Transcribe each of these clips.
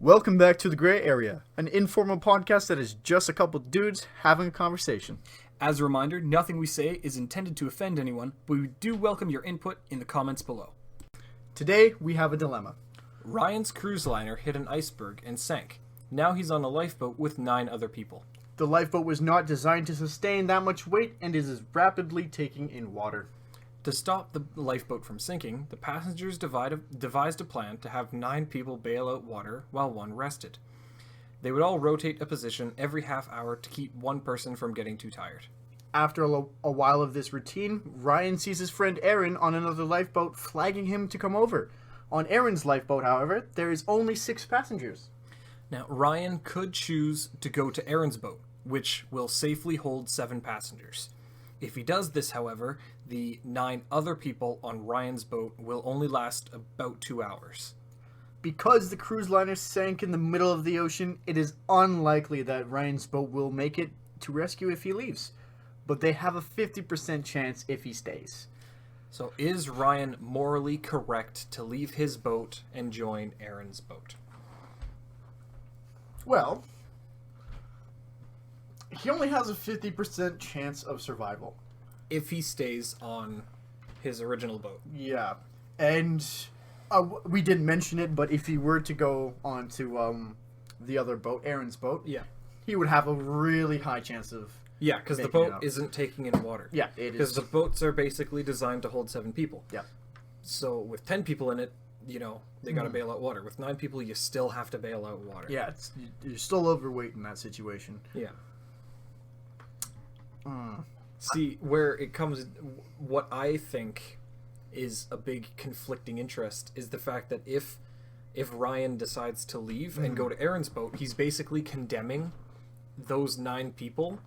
Welcome back to The Gray Area, an informal podcast that is just a couple dudes having a conversation. As a reminder, nothing we say is intended to offend anyone, but we do welcome your input in the comments below. Today, we have a dilemma. Ryan's cruise liner hit an iceberg and sank. Now he's on a lifeboat with 9 other people. The lifeboat was not designed to sustain that much weight and is rapidly taking in water. To stop the lifeboat from sinking, the passengers devised a plan to have 9 people bail out water while one rested. They would all rotate a position every half hour to keep one person from getting too tired. After a while of this routine, Ryan sees his friend Aaron on another lifeboat, flagging him to come over. On Aaron's lifeboat, however, there is only 6 passengers. Now, Ryan could choose to go to Aaron's boat, which will safely hold 7 passengers. If he does this, however, the 9 other people on Ryan's boat will only last about 2 hours. Because the cruise liner sank in the middle of the ocean, it is unlikely that Ryan's boat will make it to rescue if he leaves. But they have a 50% chance if he stays. So is Ryan morally correct to leave his boat and join Aaron's boat? Well, he only has a 50% chance of survival. If he stays on his original boat. Yeah. And we didn't mention it, but if he were to go on to the other boat, Aaron's boat, Yeah. he would have a really high chance of... Yeah, because the making it boat out. isn't taking in water. Yeah, it Because is. the boats are basically designed to hold 7 people. Yeah. So with 10 people in it, they got to bail out water. With 9 people, you still have to bail out water. Yeah, you're still overweight in that situation. Yeah. See, where it comes, what I think is a big conflicting interest is the fact that if Ryan decides to leave and go to Aaron's boat, he's basically condemning those 9 people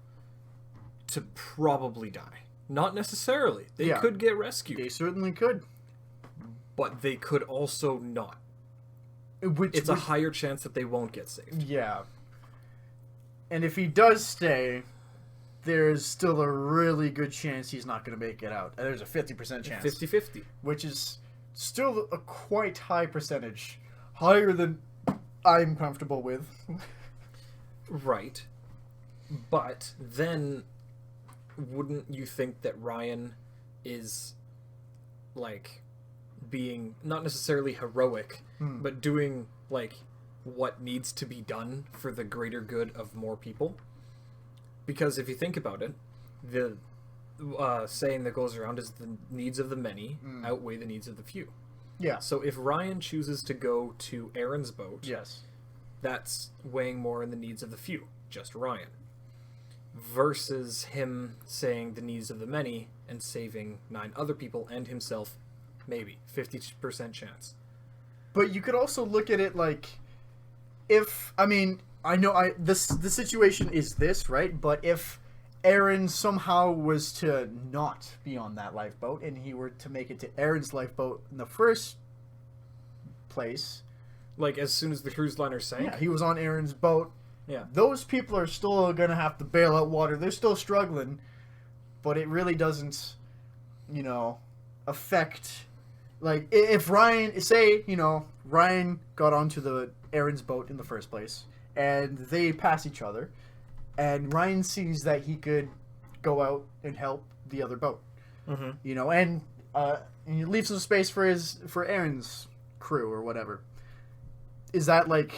to probably die. Not necessarily. They could get rescued. They certainly could. But they could also not. It's a higher chance that they won't get saved. Yeah. And if he does stay, there's still a really good chance he's not going to make it out. And there's a 50% chance. 50-50. Which is still a quite high percentage. Higher than I'm comfortable with. Right. But then, wouldn't you think that Ryan is, like, being not necessarily heroic, but doing, like, what needs to be done for the greater good of more people? Because if you think about it, the saying that goes around is the needs of the many outweigh the needs of the few. Yeah. So if Ryan chooses to go to Aaron's boat, Yes. that's weighing more in the needs of the few, just Ryan, versus him saying the needs of the many and saving 9 other people and himself, maybe 50% chance. But you could also look at it like, the situation is this, right? But if Aaron somehow was to not be on that lifeboat and he were to make it to Aaron's lifeboat in the first place, Like, as soon as the cruise liner sank? yeah, he was on Aaron's boat. Yeah. Those people are still going to have to bail out water. They're still struggling, but it really doesn't, affect... Like, if Ryan... Say, Ryan got onto the Aaron's boat in the first place, and they pass each other, and Ryan sees that he could go out and help the other boat. Mm-hmm. And he leaves some space for Aaron's crew or whatever. Is that, like...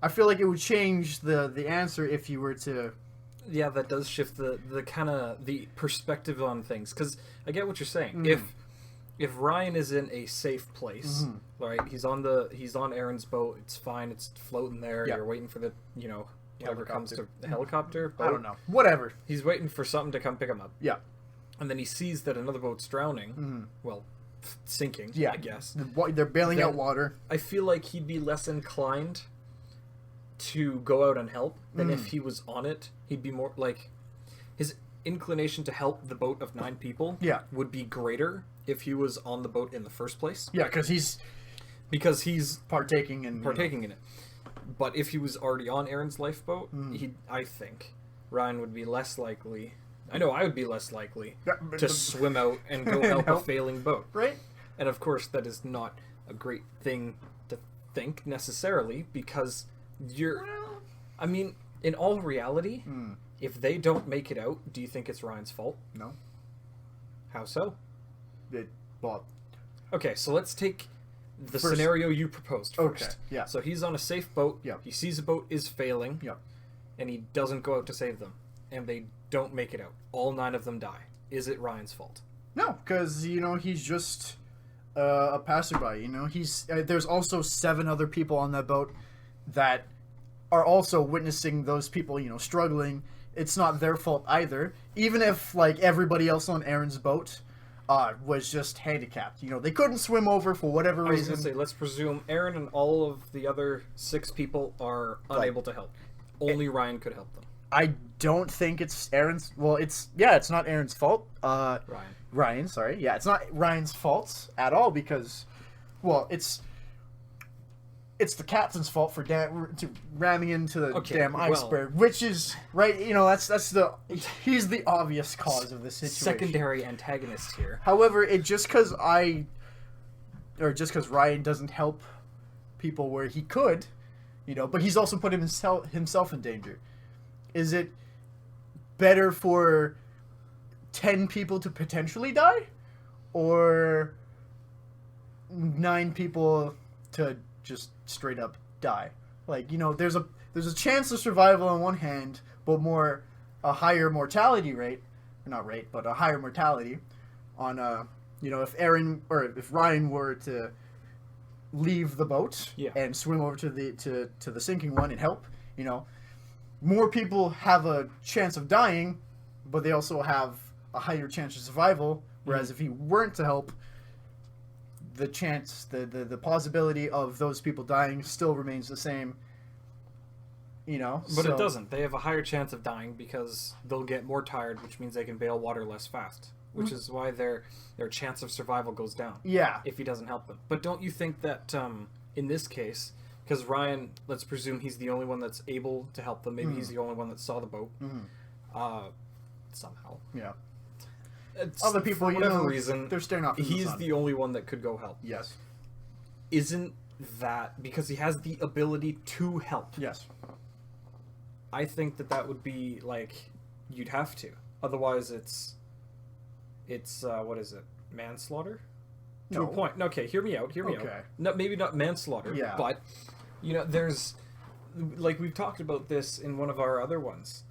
I feel like it would change the answer if you were to... Yeah, that does shift the kind of the perspective on things, because I get what you're saying. If Ryan is in a safe place, right? He's on Aaron's boat. It's fine. It's floating there. Yeah. You're waiting for the whatever comes to the helicopter. Boat. I don't know. Whatever. He's waiting for something to come pick him up. Yeah. And then he sees that another boat's drowning. Well, sinking. Yeah. I guess They're bailing out Then- water. I feel like he'd be less inclined to go out and help than if he was on it. He'd be more like his inclination to help the boat of 9 people would be greater if he was on the boat in the first place. Yeah, because he's partaking in in it. But if he was already on Aaron's lifeboat, I think Ryan would be less likely. I know I would be less likely to swim out and go help a failing boat. Right? And of course, that is not a great thing to think necessarily, because I mean, in all reality, if they don't make it out, do you think it's Ryan's fault? No. How so? Well, okay, so let's take the First- scenario you proposed first. Okay, yeah. So he's on a safe boat. Yeah. He sees a boat is failing. Yeah. And he doesn't go out to save them. And they don't make it out. All 9 of them die. Is it Ryan's fault? No, because, he's just a passerby, He's there's also 7 other people on that boat that are also witnessing those people, struggling. It's not their fault either. Even if, like, everybody else on Aaron's boat was just handicapped. They couldn't swim over for whatever I was reason. going to say, let's presume Aaron and all of the other 6 people are unable to help. Only Ryan could help them. I don't think it's Aaron's... Well, it's not Aaron's fault. Ryan, sorry. Yeah, it's not Ryan's fault at all because, well, it's the captain's fault for ramming into the damn iceberg, which is, right, he's the obvious cause of this situation. Secondary antagonist here. However, just because Ryan doesn't help people where he could, but he's also put himself in danger. Is it better for 10 people to potentially die, or 9 people to just straight up die? Like, there's a chance of survival on one hand, but a higher mortality rate, not rate, but a higher mortality on if Ryan were to leave the boat and swim over to the sinking one and help, more people have a chance of dying, but they also have a higher chance of survival. Whereas if he weren't to help, the chance, the possibility of those people dying still remains the same. But it doesn't. They have a higher chance of dying because they'll get more tired, which means they can bail water less fast. Which is why their chance of survival goes down. Yeah. If he doesn't help them. But don't you think that in this case, because Ryan, let's presume he's the only one that's able to help them. Maybe he's the only one that saw the boat. Somehow. Yeah. Other people, for whatever reason, they're staring off in the he's sun. the only one that could go help. Yes. Isn't that because he has the ability to help? Yes. I think that would be like you'd have to. Otherwise, it's what is it? Manslaughter? To a point. Okay, hear me out. No, maybe not manslaughter. Yeah. But there's like we've talked about this in one of our other ones,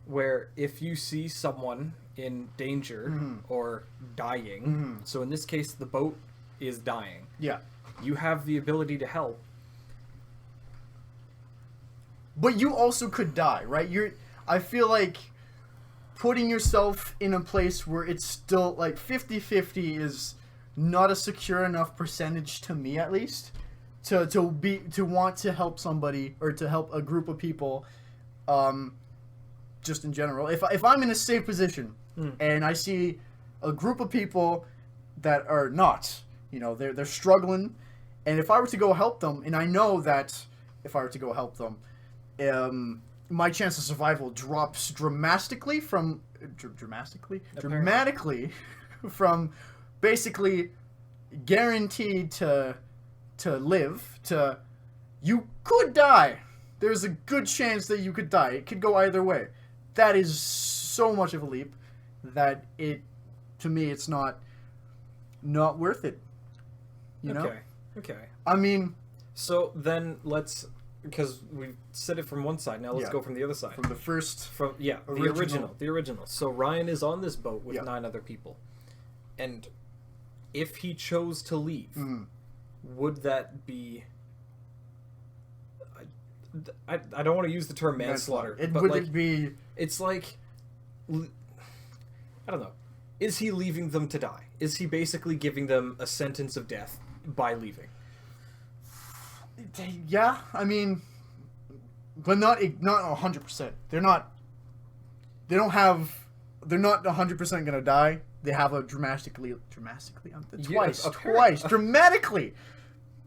where if you see someone in danger or dying, so in this case the boat is dying. Yeah. You have the ability to help. But you also could die, right? I feel like putting yourself in a place where it's still like 50-50 is not a secure enough percentage to me, at least, to want to help somebody or to help a group of people, just in general. If I'm in a safe position and I see a group of people that are not, they're struggling, and if I were to go help them, and I know that if I were to go help them, my chance of survival drops dramatically from basically guaranteed to live to you could die. There's a good chance that you could die. It could go either way. That is so much of a leap that to me it's not worth it. Okay. I mean, so then because we've said it from one side, now let's go from the other side. From the first... the original. So Ryan is on this boat with 9 other people. And if he chose to leave, would that be... I don't want to use the term manslaughter. It be... It's like... I don't know. Is he leaving them to die? Is he basically giving them a sentence of death by leaving? Yeah, I mean, but not 100%. They're not 100% gonna die. They have a drastically.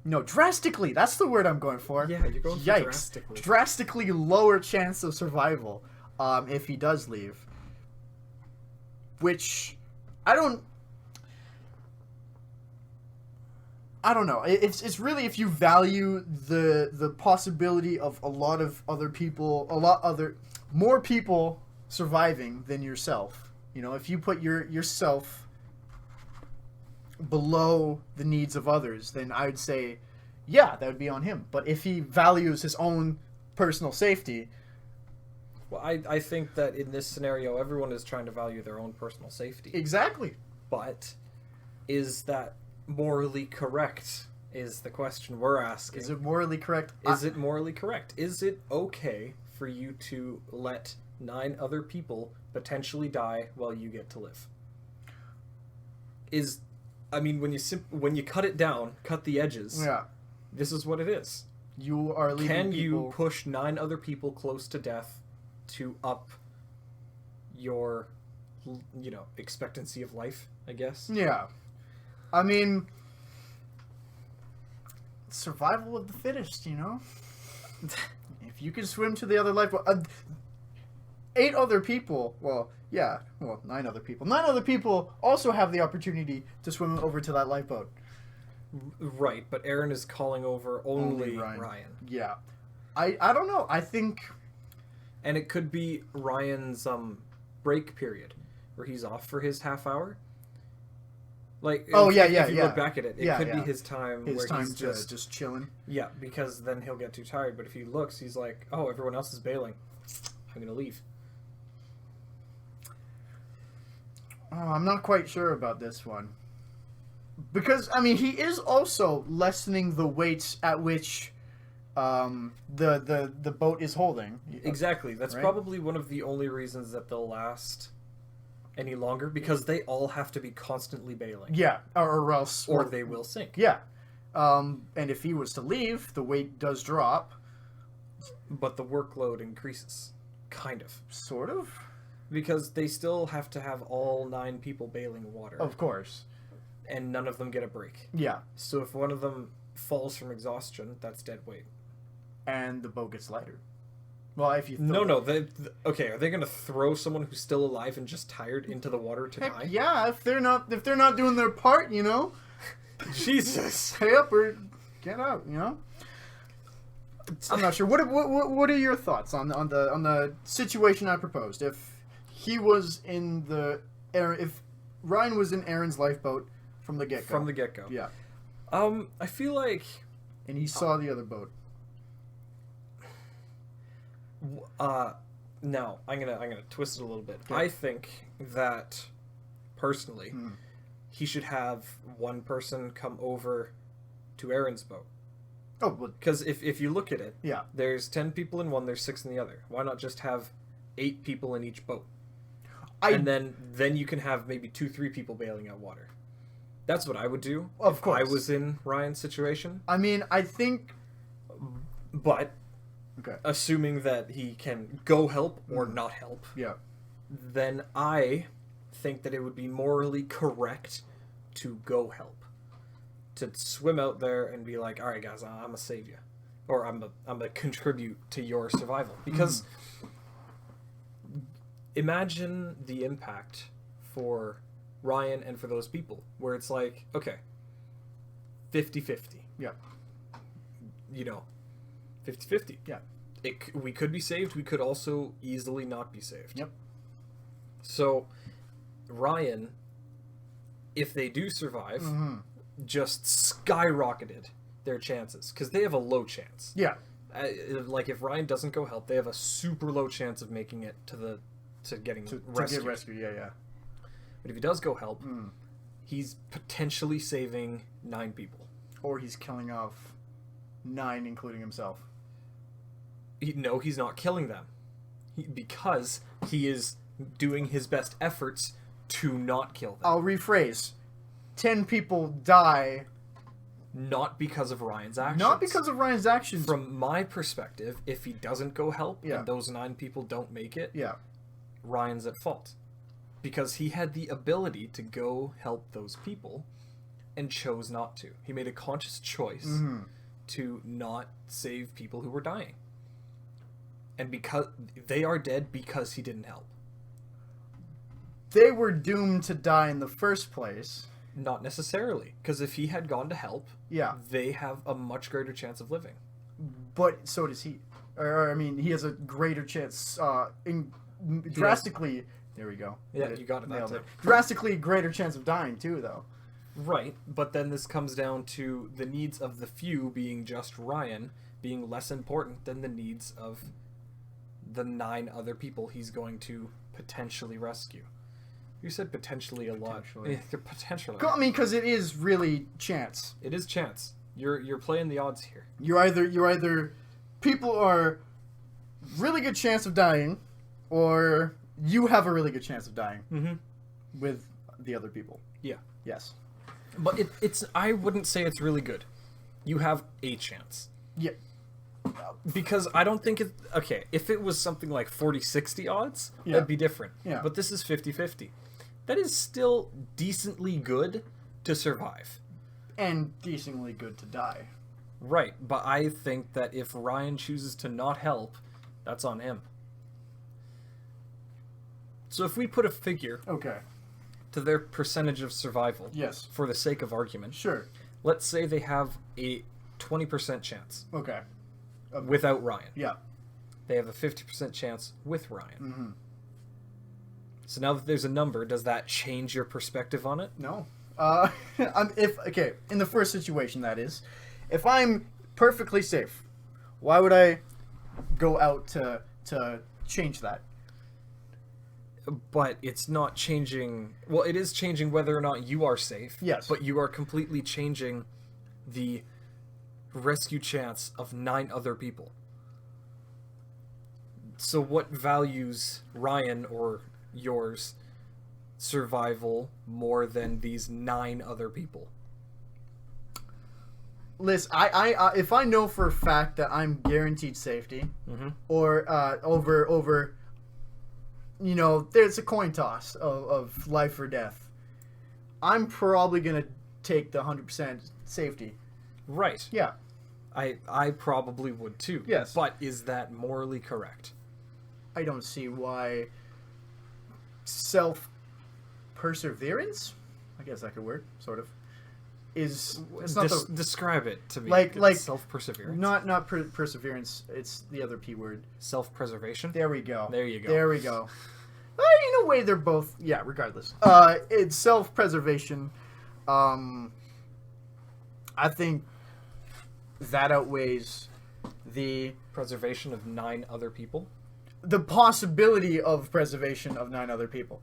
No, drastically. That's the word I'm going for. Yeah, you're going for drastically. Drastically lower chance of survival, if he does leave. Which, I don't I don't know. It's really if you value the possibility of a lot of other people, more people surviving than yourself. You know, if you put yourself below the needs of others, then I would say, yeah, that would be on him. But if he values his own personal safety, well, I think that in this scenario, everyone is trying to value their own personal safety. exactly. But is that morally correct? Is the question we're asking. Is it morally correct? Is it morally correct? Is it okay for you to let 9 other people potentially die while you get to live? When you cut it down, cut the edges. Yeah. This is what it is. You are leaving Can people... you push 9 other people close to death to up your, expectancy of life, I guess? Yeah. I mean, survival of the fittest, you know? If you can swim to the other lifeboat... 8 other people, 9 other people. 9 other people also have the opportunity to swim over to that lifeboat. Right, but Aaron is calling over only Ryan. Yeah. I don't know. I think... And it could be Ryan's break period, where he's off for his half hour. Like, if you look back at it, it could be his time where he's just chilling. Yeah, because then he'll get too tired. But if he looks, he's like, oh, everyone else is bailing. I'm going to leave. Oh, I'm not quite sure about this one. Because, I mean, he is also lessening the weights at which the boat is holding. Exactly. That's right? probably one of the only reasons that they'll last any longer, because they all have to be constantly bailing. Yeah, or else... Or they will sink. Yeah. And if he was to leave, the weight does drop. But the workload increases. Kind of. Sort of? Because they still have to have all 9 people bailing water. Of course. And none of them get a break. Yeah. So if one of them falls from exhaustion, that's dead weight. And the boat gets lighter. Well, if you... Okay, are they going to throw someone who's still alive and just tired into the water to die? Yeah, if they're not doing their part, you know? Jesus. Stay up or get out, you know? I'm not sure. What are your thoughts on the situation I proposed? If he was in if Ryan was in Aaron's lifeboat from the get-go. From the get-go. Yeah. I feel like... And he saw the other boat. Now, I'm gonna twist it a little bit. Okay. I think that, personally, he should have one person come over to Aaron's boat. Oh, but... Because if you look at it, Yeah. there's 10 people in one, there's 6 in the other. Why not just have 8 people in each boat? And then you can have maybe 2-3 people bailing out water. That's what I would do Of if course. I was in Ryan's situation. I mean, I think... But, Okay. assuming that he can go help or not help, Yeah. then I think that it would be morally correct to go help. To swim out there and be like, all right, guys, I'm gonna save you. Or I'm gonna contribute to your survival. Because imagine the impact for Ryan and for those people, where it's like, okay, 50-50. Yeah. 50-50. Yeah. We could be saved. We could also easily not be saved. Yep. So, Ryan, if they do survive, just skyrocketed their chances. Because they have a low chance. Yeah. Like, if Ryan doesn't go help, they have a super low chance of making it to getting rescued. To get rescued, yeah. But if he does go help, he's potentially saving 9 people. Or he's killing off 9, including himself. No, he's not killing them. Because he is doing his best efforts to not kill them. I'll rephrase. 10 people die. Not because of Ryan's actions. Not because of Ryan's actions. From my perspective, if he doesn't go help Yeah. and those 9 people don't make it, Yeah. Ryan's at fault. Because he had the ability to go help those people and chose not to. He made a conscious choice to not save people who were dying. And because they are dead because he didn't help. They were doomed to die in the first place. Not necessarily, because if he had gone to help, Yeah, they have a much greater chance of living. but so does he. Or I mean, he has a greater chance. Drastically. There we go. Yeah, you got it that Nailed time. it. Drastically greater chance of dying too, though. Right, but then this comes down to the needs of the few being just Ryan being less important than the needs of the 9 other people he's going to potentially rescue. You said potentially a lot. Potentially. Potentially. I mean, because it is really chance. It is chance. You're playing the odds here. You're either people are really good chance of dying, or you have a really good chance of dying with the other people. Yeah. Yes. But it's I wouldn't say it's really good. You have a chance. Yeah. Because I don't think it... Okay, if it was something like 40-60 odds, Yeah. that'd be different. Yeah. But this is 50-50. That is still decently good to survive. And decently good to die. Right, but I think that if Ryan chooses to not help, that's on him. So if we put a figure Okay. to their percentage of survival, Yes. for the sake of argument, Sure. let's say they have a 20% chance Okay. without Ryan. Yeah. They have a 50% chance with Ryan. Mm-hmm. So now that there's a number, does that change your perspective on it? No. In the first situation, that is, if I'm perfectly safe, why would I go out to change that? But it's not changing... Well, it is changing whether or not you are safe. Yes. But you are completely changing the rescue chance of 9 other people. So what values Ryan or yours survival more than these 9 other people? Listen, I if I know for a fact that I'm guaranteed safety, or over, you know, there's a coin toss of life or death, I'm probably gonna take the 100% safety. Right. Yeah. I probably would too. Yes. But is that morally correct? I don't see why self-perseverance, I guess that could work, sort of, is... It's not describe it to me. Like self-perseverance? Not perseverance, it's the other P word. Self-preservation? There we go. There you go. There we go. In a way, they're both... Yeah, regardless. It's self-preservation. I think that outweighs the Preservation of 9 other people? the possibility of preservation of 9 other people.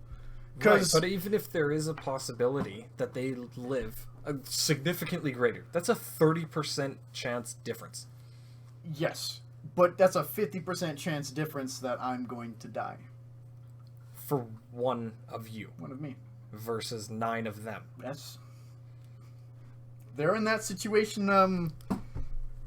Right, but even if there is a possibility that they live significantly greater, that's a 30% chance difference. Yes, but that's a 50% chance difference that I'm going to die. For one of you. One of me. Versus 9 of them. Yes. They're in that situation,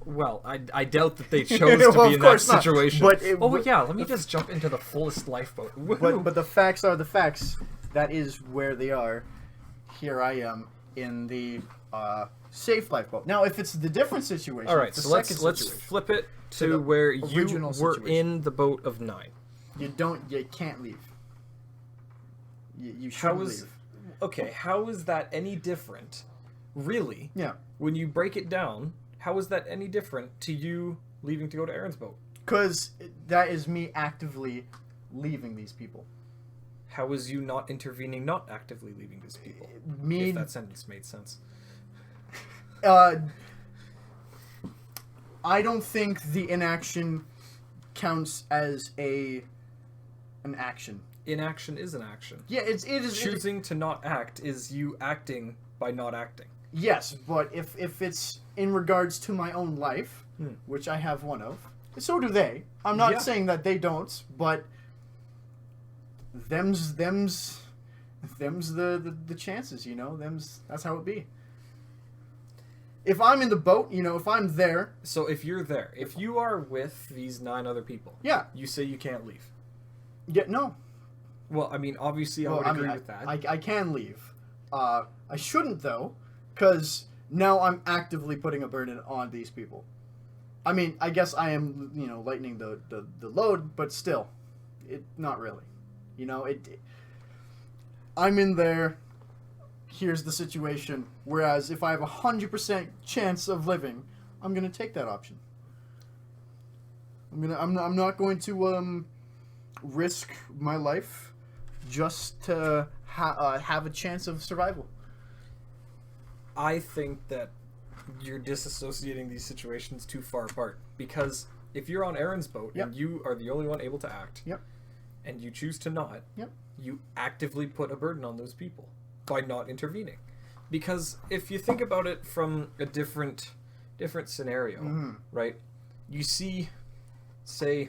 Well, I doubt that they chose to Well, be of in that course not, situation. but let me just jump into the fullest lifeboat. but the facts are the facts. That is where they are. Here I am in the safe lifeboat. Now, if it's the different situation, All right, the so let's situation, flip it To to the where you original were situation. in the boat of 9. you can't leave. You How shouldn't is leave. okay? How is that any different? Really? Yeah, When you break it down, how is that any different to you leaving to go to Aaron's boat? because that is me actively leaving these people. How is you not intervening, not actively leaving these people? Me, If that sentence made sense. I don't think the inaction counts as an action. Inaction is an action. Yeah, it is Choosing to not act is you acting by not acting. Yes, but if it's in regards to my own life, which I have one of, so do they. I'm not Yeah. saying that they don't, but them's the chances, you know. That's how it be. If I'm in the boat, you know, if I'm there, So if you're there, if you are with these 9 other people, yeah, you say you can't leave. no. Well, I mean, obviously, I would agree with that. I can leave. I shouldn't though, because now I'm actively putting a burden on these people. I mean, I guess I am, you know, lightening the load, but still, not really. You know, I'm in there here's the situation. Whereas if I have 100% chance of living, I'm gonna take that option. I'm not going to risk my life just to have a chance of survival. I think that you're disassociating these situations too far apart, because if you're on Aaron's boat Yep. and you are the only one able to act, Yep. and you choose to not, Yep. you actively put a burden on those people by not intervening. Because if you think about it from a different scenario, Mhm. right? You see, say,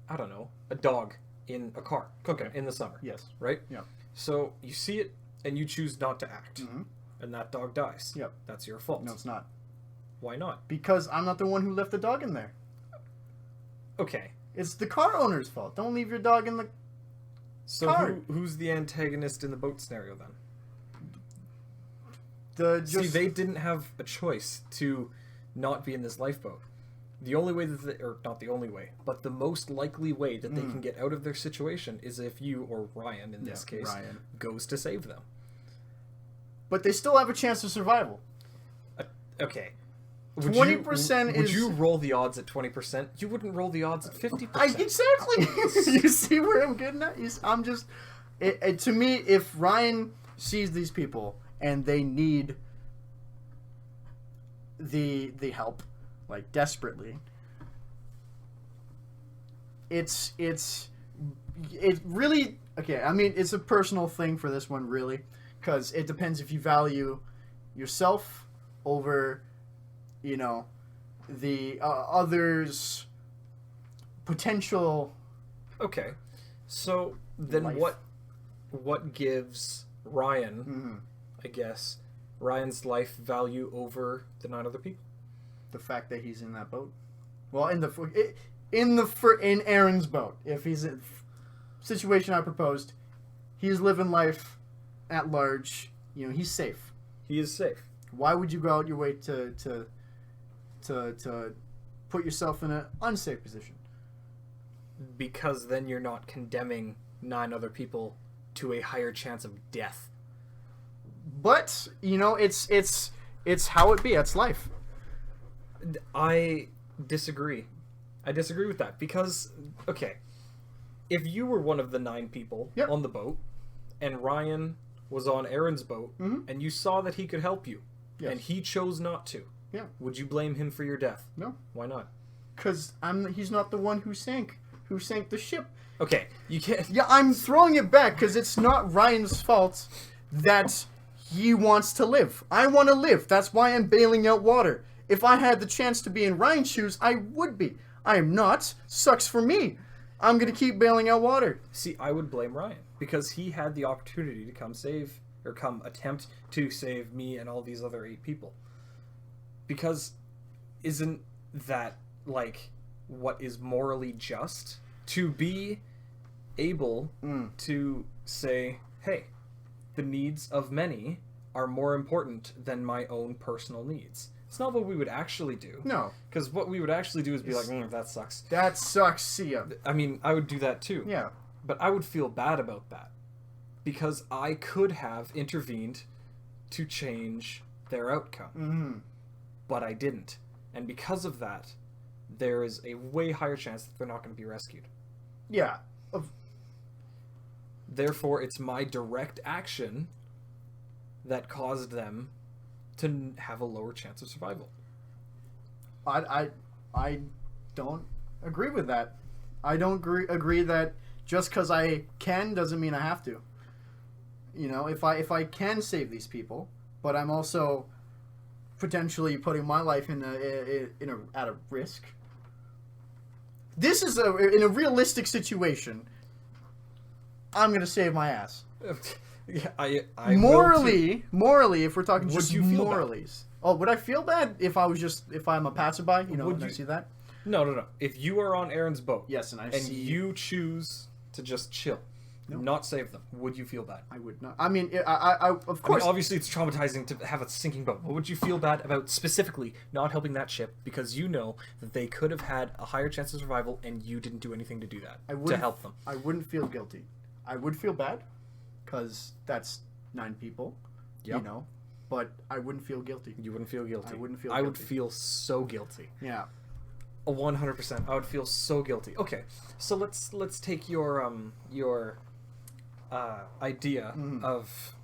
I don't know, a dog in a car cooking in the summer, Yes. right? Yeah. So you see it and you choose not to act, Mm-hmm. and that dog dies. Yep. That's your fault. No, it's not. Why not? Because I'm not the one who left the dog in there. Okay. It's the car owner's fault. Don't leave your dog in the So car. who's the antagonist in the boat scenario then? just. See, they didn't have a choice to not be in this lifeboat. The only way that or not the only way, but the most likely way that they can get out of their situation is if you, or Ryan in this case, Ryan. goes to save them. But they still have a chance of survival. Okay. 20% Would is- you roll the odds at 20%? You wouldn't roll the odds at 50%. Exactly. You see where I'm getting at? I'm just. To me, if Ryan sees these people and they need the help, like desperately, it really okay. I mean, it's a personal thing for this one, really, because it depends if you value yourself over, the others' potential. Okay. So then Life. what gives Ryan, Mm-hmm. I guess, Ryan's life value over the 9 other people? The fact that he's in that boat. Well, in Aaron's boat, if he's in situation I proposed, he's living life at large. He's safe. He is safe. Why would you go out your way to put yourself in an unsafe position? Because then you're not condemning 9 other people to a higher chance of death. But it's how it be. It's life. I disagree. I disagree with that because, okay, if you were one of the 9 people Yep. on the boat and Ryan was on Aaron's boat Mhm. and you saw that he could help you Yes. and he chose not to, Yeah. would you blame him for your death? No, Why not? because he's not the one who sank the ship. Okay, you can't. Yeah, I'm throwing it back because it's not Ryan's fault that he wants to live. I want to live. That's why I'm bailing out water. If I had the chance to be in Ryan's shoes, I would be. I am not. Sucks for me. I'm going to keep bailing out water. See, I would blame Ryan because he had the opportunity to come attempt to save me and all these other 8 people. Because isn't that like what is morally just? To be able to say, hey, the needs of many are more important than my own personal needs. It's not what we would actually do. No. Because what we would actually do is be like, that sucks. That sucks. See ya. I mean, I would do that too. Yeah. But I would feel bad about that. Because I could have intervened to change their outcome. Mm-hmm. But I didn't. And because of that, there is a way higher chance that they're not going to be rescued. Yeah. Therefore, it's my direct action that caused them to have a lower chance of survival. I don't agree with that. I don't agree that just because I can doesn't mean I have to. If I can save these people, but I'm also potentially putting my life at a risk. This is in a realistic situation. I'm gonna save my ass. Yeah, I Morally, if we're talking Would just you feel moralies. Oh, would I feel bad if I'm a passerby? Would and I you- see that? No. If you are on Aaron's boat, Yes, and you choose to just chill, not save them, would you feel bad? I would not. I mean, I of I mean, course. obviously, it's traumatizing to have a sinking boat. But would you feel bad about specifically not helping that ship because you know that they could have had a higher chance of survival and you didn't do anything to do that to help them? I wouldn't feel guilty. I would feel bad, because that's 9 people, Yep. you know, but I wouldn't feel guilty. You wouldn't feel guilty. I wouldn't feel I would guilty. feel so guilty. Yeah. 100%. I would feel so guilty. Okay, so let's take your idea of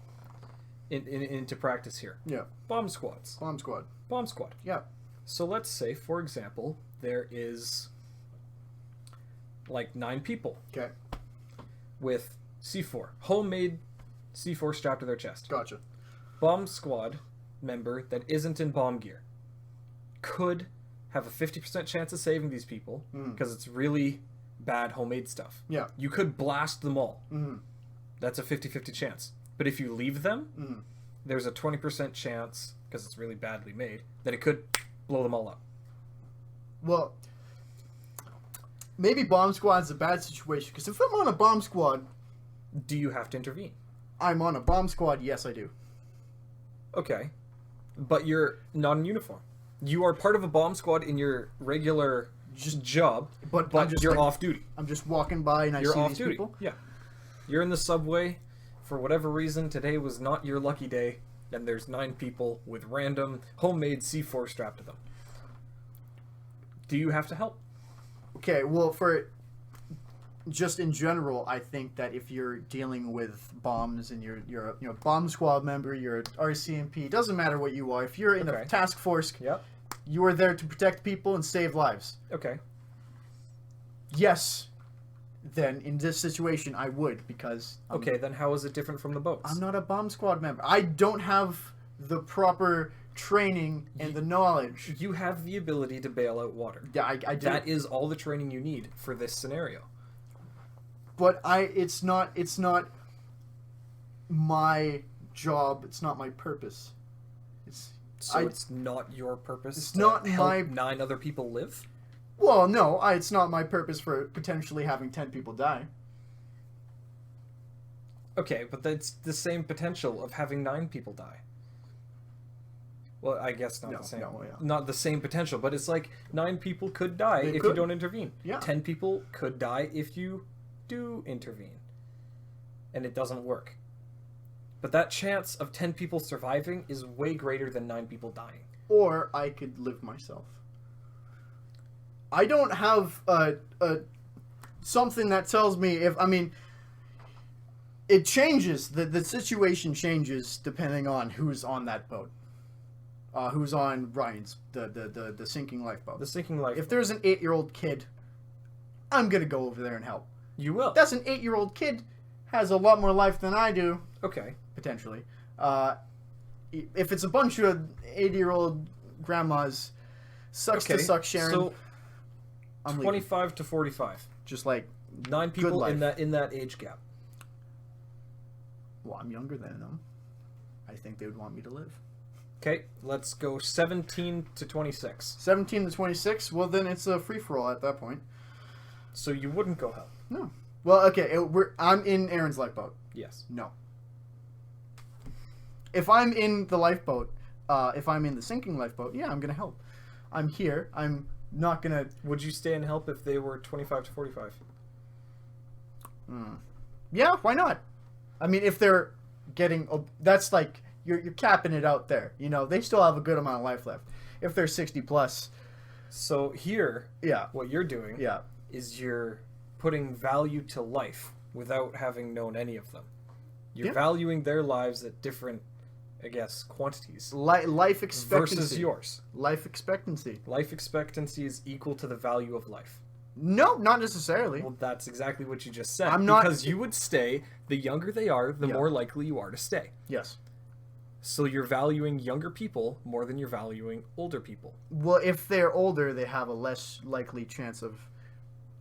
into practice here. Yeah. Bomb squads. Bomb squad. Bomb squad. Yeah. So let's say, for example, there is like 9 people Okay. with C4, homemade C4 strapped to their chest. Gotcha. Bomb squad member that isn't in bomb gear could have a 50% chance of saving these people because it's really bad homemade stuff. Yeah. You could blast them all. Mm-hmm. That's a 50-50 chance. But if you leave them, there's a 20% chance, because it's really badly made, that it could blow them all up. Well, maybe bomb squad's a bad situation, because if I'm on a bomb squad, Do you have to intervene? I'm on a bomb squad, yes I do. Okay. But you're not in uniform. You are part of a bomb squad in your regular job, But I'm just you're like- off duty. I'm just walking by and I You're see off these duty. people. Yeah. You're in the subway. For whatever reason, today was not your lucky day, and there's 9 people with random homemade C4 strapped to them. Do you have to help? Okay, well, for just in general, I think that if you're dealing with bombs and you're a bomb squad member, you're an RCMP, doesn't matter what you are. If you're in Okay. a task force, Yep. you are there to protect people and save lives. Okay. Yes, then in this situation I would, because Okay, then how is it different from the boats? I'm not a bomb squad member. I don't have the proper training and the knowledge. You have the ability to bail out water. Yeah, I do. That is all the training you need for this scenario. But it's not my job. It's not my purpose. So it's not your purpose It's to not help my- 9 other people live? Well, no, it's not my purpose for potentially having 10 people die. Okay, but that's the same potential of having 9 people die. Well, I guess not No, the same. no, yeah. Not the same potential, but it's like 9 people could die They if you could. don't intervene. Yeah. 10 people could die if you do intervene. And it doesn't work. But that chance of 10 people surviving is way greater than 9 people dying. Or I could live myself. I don't have something that tells me if, I mean, it changes. The situation changes depending on who's on that boat. Who's on Ryan's, the sinking lifeboat. The sinking life. If there's an 8-year-old kid, I'm going to go over there and help. You will. That's an 8-year-old kid, has a lot more life than I do, Okay. potentially. If it's a bunch of 80-year-old grandmas, sucks to suck, Sharon. So I'm leaving. 25 to 45. Just like, 9 people life. in that age gap. well, I'm younger than them. I think they would want me to live. Okay, let's go 17 to 26. 17 to 26, well, then it's a free-for-all at that point. So you wouldn't go help? No. Well, okay, I'm in Aaron's lifeboat. Yes. No. If I'm in the lifeboat, if I'm in the sinking lifeboat, yeah, I'm going to help. I'm here. I'm not going to... Would you stay and help if they were 25 to 45? Yeah, why not? I mean, if they're getting... That's like... You're capping it out there. You know, they still have a good amount of life left. If they're 60 plus... So here, Yeah. what you're doing Yeah. is you're putting value to life without having known any of them. You're Yeah. valuing their lives at different, I guess, quantities Life expectancy. versus yours. Life expectancy. Life expectancy is equal to the value of life. No, not necessarily. Well, that's exactly what you just said. I'm not- Because you would stay, the younger they are, the Yeah. more likely you are to stay. Yes. So you're valuing younger people more than you're valuing older people. Well, if they're older, they have a less likely chance of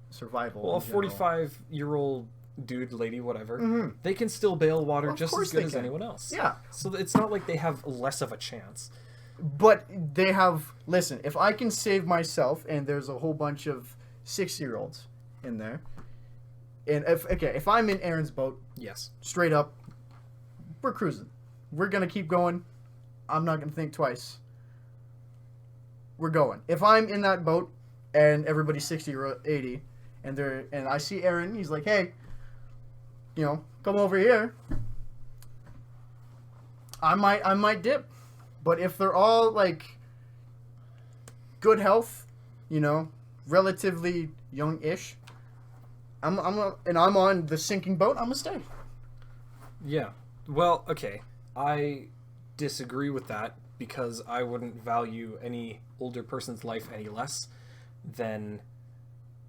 survival. Well, a in general. 45-year-old dude, lady, whatever, Mhm. they can still bail water Of just course as good they as can. anyone else. Yeah. So it's not like they have less of a chance. But they have... Listen, if I can save myself, and there's a whole bunch of 6-year-olds in there, and if I'm in Aaron's boat, Yes. straight up, we're cruising. We're going to keep going. I'm not going to think twice. We're going. If I'm in that boat and everybody's 60 or 80 and I see Aaron, he's like, "Hey, come over here." I might dip, but if they're all like good health, you know, relatively young-ish, I'm on the sinking boat, I'm gonna stay. Yeah. Well, okay. I disagree with that because I wouldn't value any older person's life any less than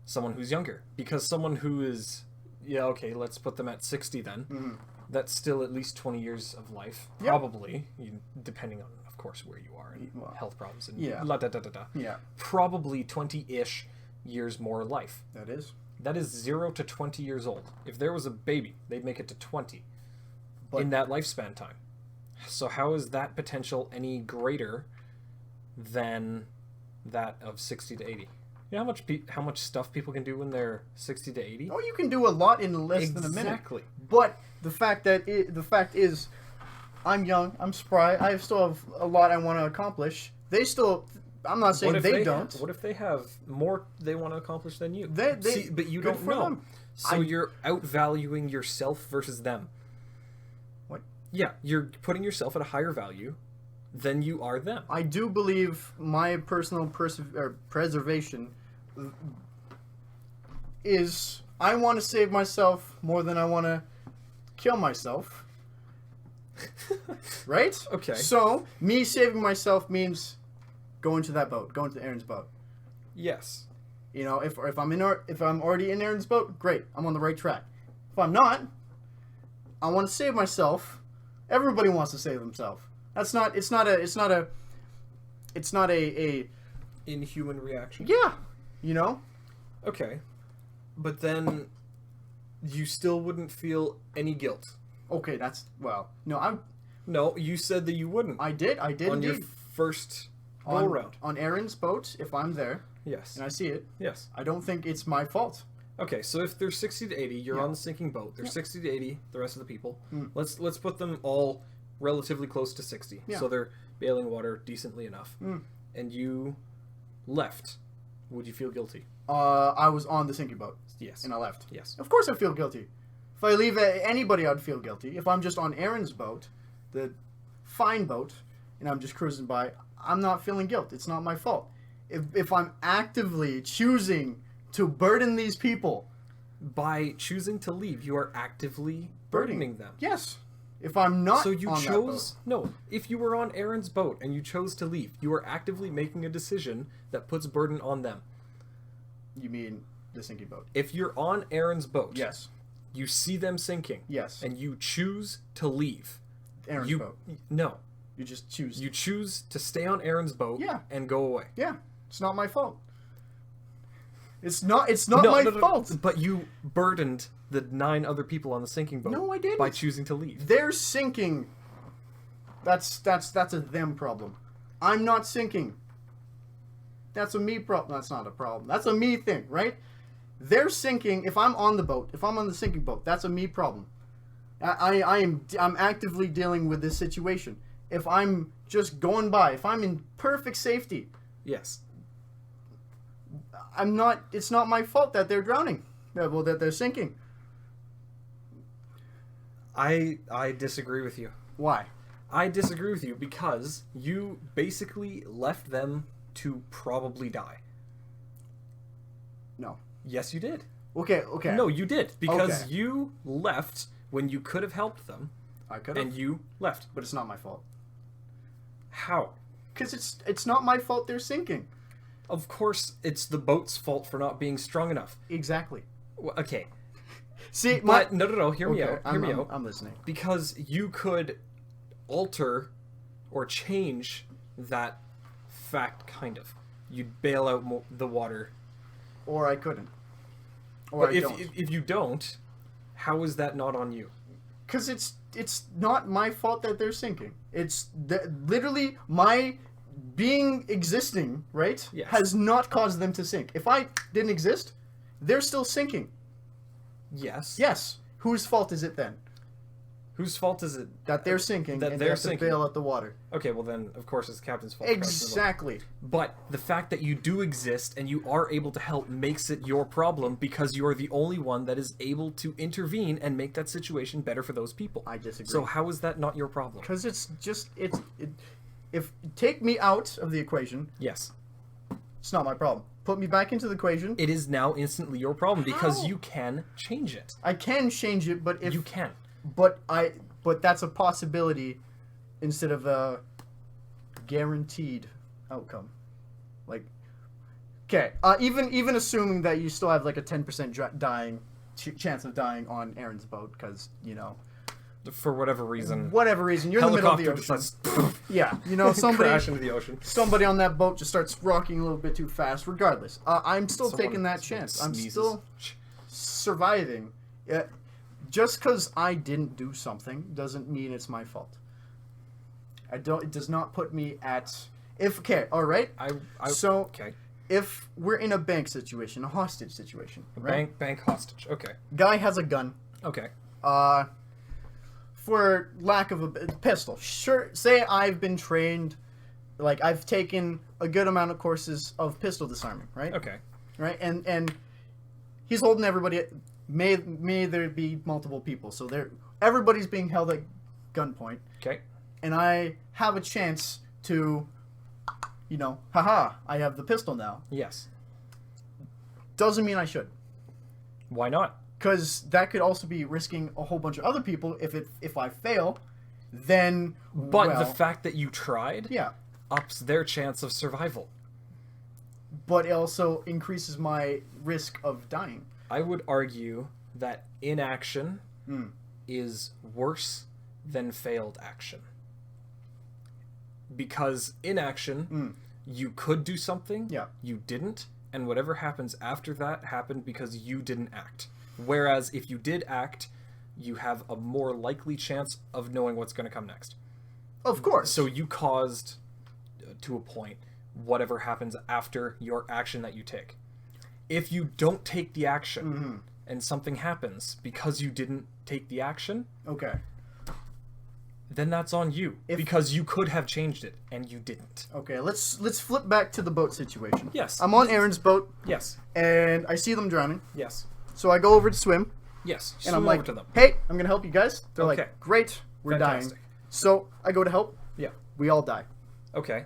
someone who's younger. Because someone who is, yeah, okay, let's put them at 60 then. Mm-hmm. That's still at least 20 years of life, Yep. probably, depending on, of course, where you are and Well, health problems and yeah. la da da da da. Yeah, Probably 20-ish years more life. that is. That is 0 to 20 years old. If there was a baby, they'd make it to 20 But- in that lifespan time. So how is that potential any greater than that of 60 to 80? You know how much stuff people can do when they're 60 to 80? Oh, you can do a lot in less than a minute. Exactly. But the fact is, I'm young, I'm spry, I still have a lot I want to accomplish. They still, I'm not saying they don't. What if they have more they want to accomplish than you? They See, but you good don't for know. them. So you're outvaluing yourself versus them. What? Yeah, you're putting yourself at a higher value than you are them. I do believe my personal preservation is I want to save myself more than I want to kill myself. Right? Okay. So, me saving myself means going to that boat, going to Aaron's boat. Yes. You know, if I'm already in Aaron's boat, great, I'm on the right track. If I'm not, I want to save myself. Everybody wants to save themselves. It's not a Inhuman reaction. yeah, you know? Okay. But then you still wouldn't feel any guilt. Okay, No, you said that you wouldn't. I did on indeed. your first roll round. On Aaron's boat, if I'm there Yes. and I see it, Yes. I don't think it's my fault. Okay, so if they're 60 to 80, you're Yeah. on the sinking boat. They're Yeah. 60 to 80, the rest of the people. Mm. Let's put them all relatively close to 60. Yeah. So they're bailing water decently enough. Mm. And you left. Would you feel guilty? I was on the sinking boat Yes. and I left. Yes. Of course I feel guilty. If I leave anybody, I'd feel guilty. If I'm just on Aaron's boat, the fine boat, and I'm just cruising by, I'm not feeling guilt. It's not my fault. If I'm actively choosing to burden these people, By choosing to leave, you are actively burdening them. yes. If I'm not So you on chose no. If you were on Aaron's boat and you chose to leave, you are actively making a decision that puts burden on them. that boat, you mean the sinking boat? If you're on Aaron's boat, Yes. you see them sinking, Yes. and you choose to leave. Aaron's boat. No, You just choose. you choose to stay on Aaron's boat Yeah. and go away. Yeah. It's not my fault. It's not my fault. But you burdened the 9 other people on the sinking boat. No, I didn't. By choosing to leave. They're sinking. That's a them problem. I'm not sinking. That's a me problem. That's not a problem. That's a me thing, right? They're sinking. If I'm on the boat, if I'm on the sinking boat, that's a me problem. I'm actively dealing with this situation. If I'm just going by, if I'm in perfect safety, Yes. I'm not. It's not my fault that they're drowning. Well, that they're sinking. I disagree with you. Why? I disagree with you because you basically left them to probably die. No. Yes, you did. Okay. No, you did because Okay. you left when you could have helped them, I could have, and you left. but it's not my fault. How? Because it's not my fault they're sinking. Of course, it's the boat's fault for not being strong enough. Exactly. Okay, See, but no. Hear me okay, out. Hear me out. I'm listening. Because you could alter or change that fact, kind of. You'd bail out the water. Or I couldn't. Or But I don't. if you don't, how is that not on you? Because it's not my fault that they're sinking. It's literally my existing, right? Yes. Has not caused them to sink. If I didn't exist, they're still sinking. Yes. Yes. Whose fault is it then? Whose fault is it that they're sinking that and they're they have sinking? to bail out the water. Okay, well then, of course, it's the captain's fault. Exactly. But the fact that you do exist and you are able to help makes it your problem because you're the only one that is able to intervene and make that situation better for those people. I disagree. So how is that not your problem? Because if take me out of the equation, Yes. it's not my problem. Put me back into the equation. It is now instantly your problem because How? you can change it. I can change it, but if You can. but that's a possibility instead of a guaranteed outcome. Like, okay, even assuming that you still have like a 10% chance of dying on Aaron's boat, because For whatever reason. you're in the middle of the Helicopter ocean. decides Yeah, crash into the ocean. somebody on that boat just starts rocking a little bit too fast. Regardless, I'm still Someone- taking that someone chance. I'm sneezes. still surviving. Just because I didn't do something doesn't mean it's my fault. It does not put me at all right. So okay. if we're in a bank situation, a hostage situation, right? Bank hostage. Okay. Guy has a gun. Okay. For lack of a pistol. Sure, say I've been trained, like I've taken a good amount of courses of pistol disarming, right? Okay. Right, and he's holding everybody. May there be multiple people, so everybody's being held at gunpoint, Okay. and I have a chance to, haha, I have the pistol now. Yes. Doesn't mean I should. Why not? Because that could also be risking a whole bunch of other people. If I fail, then But the fact that you tried yeah, ups their chance of survival. but it also increases my risk of dying. I would argue that inaction is worse than failed action. Because inaction, you could do something, Yeah. you didn't, and whatever happens after that happened because you didn't act. Whereas if you did act, you have a more likely chance of knowing what's going to come next. Of course. So you caused, to a point, whatever happens after your action that you take. If you don't take the action and something happens because you didn't take the action, Okay. then that's on you. Because you could have changed it and you didn't. Okay. Let's flip back to the boat situation. Yes. I'm on Aaron's boat Yes. and I see them drowning. Yes. So I go over to swim Yes. and I'm Swim like, over to them. "Hey, I'm gonna help you guys." They're Okay. like, "Great, we're Fantastic. dying." So I go to help. Yeah. We all die. Okay.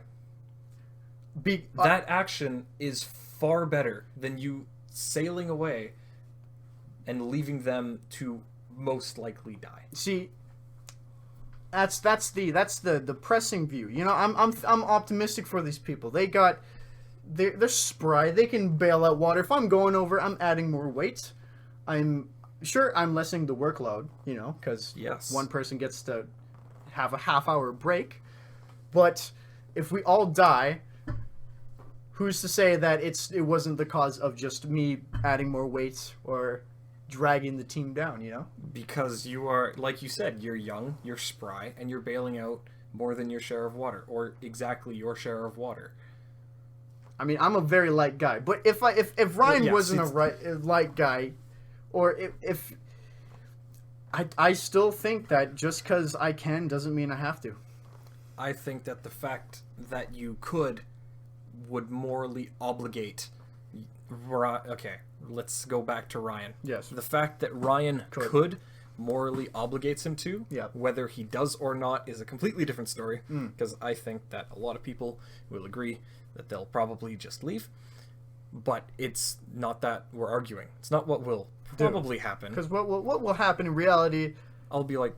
Be That action is far better than you sailing away and leaving them to most likely die. See, that's the depressing view. I'm optimistic for these people. They're spry. They can bail out water. If I'm going over, I'm adding more weight. I'm lessening the workload, because Yes. one person gets to have a half-hour break. But if we all die, who's to say that it wasn't the cause of just me adding more weight or dragging the team down, Because you are, like you said, you're young, you're spry, and you're bailing out more than your share of water, or exactly your share of water. I mean, I'm a very light guy, but if Ryan Yes, wasn't a light guy, or if I still think that just because I can doesn't mean I have to. I think that the fact that you could would morally obligate. Okay, let's go back to Ryan. Yes. The fact that Ryan could morally obligates him to, Yeah. whether he does or not is a completely different story, because I think that a lot of people will agree that they'll probably just leave. But it's not that we're arguing. It's not what will probably happen. Because what will happen in reality? I'll be like,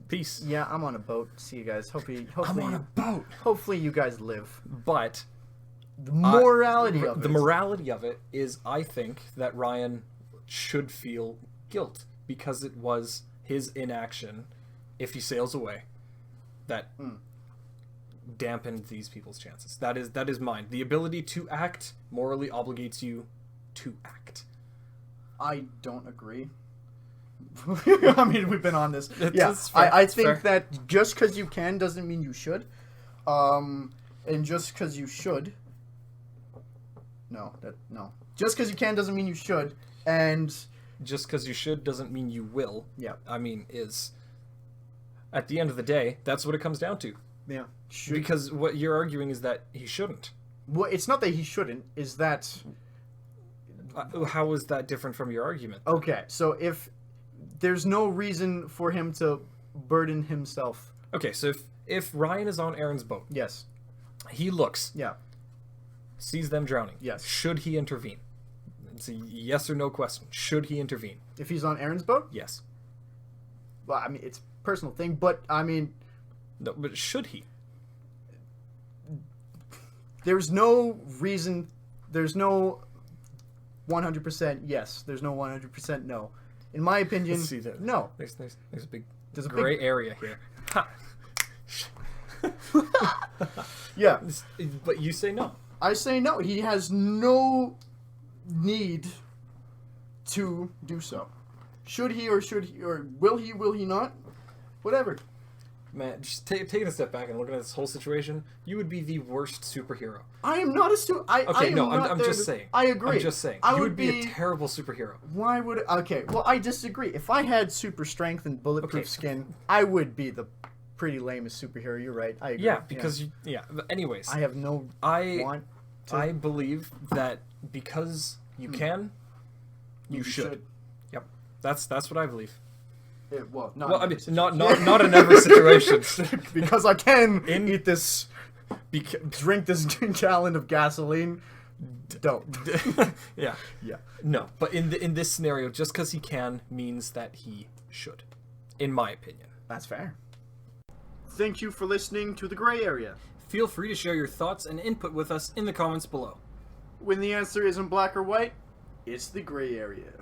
peace. Yeah, I'm on a boat. See you guys. Hopefully, I'm on a boat. Hopefully, you guys live. But The morality of it. the morality of it is, I think that Ryan should feel guilt because it was his inaction, if he sails away, that dampened these people's chances. That is mine. The ability to act morally obligates you to act. I don't agree. I mean, we've been on this. It's Yeah, fair. I It's think fair. that just because you can doesn't mean you should. And just because you should. No. Just because you can doesn't mean you should. And Just because you should doesn't mean you will. yeah, I mean, is At the end of the day, that's what it comes down to. Yeah. Because what you're arguing is that he shouldn't. Well, it's not that he shouldn't. Is that How is that different from your argument? okay? So if there's no reason for him to burden himself. Okay, so if Ryan is on Aaron's boat, Yes. he looks, Yeah. sees them drowning. Yes. Should he intervene? It's a yes or no question. Should he intervene? If he's on Aaron's boat, Yes. well, I mean, it's a personal thing, but I mean, No, but should he? there's no reason. There's no 100% yes. There's no 100% no. In my opinion, Let's see that. no. There's a big There's a gray big area here. Ha. yeah. But you say no. I say no. He has no need to do so. Should he or will he? Will he not? Whatever. Man, just taking a step back and looking at this whole situation, you would be the worst superhero. I am not a I Okay, am no, not I'm there just to- saying. I agree. I'm just saying. I You would would be a terrible superhero. Why would? Okay. Well, I disagree. If I had super strength and bulletproof Okay. skin, I would be the pretty lamest superhero. You're right. I agree. Yeah, because but anyways, I have no I want. To, I believe that because you can, you should. Yep, that's what I believe. well, not. Well, I in mean, every not in every situation. because I can In- eat this, drink this gallon of gasoline. Don't. Yeah, Yeah. no, but in this scenario, just because he can means that he should, in my opinion. That's fair. Thank you for listening to The Gray Area. Feel free to share your thoughts and input with us in the comments below. When the answer isn't black or white, it's the gray area.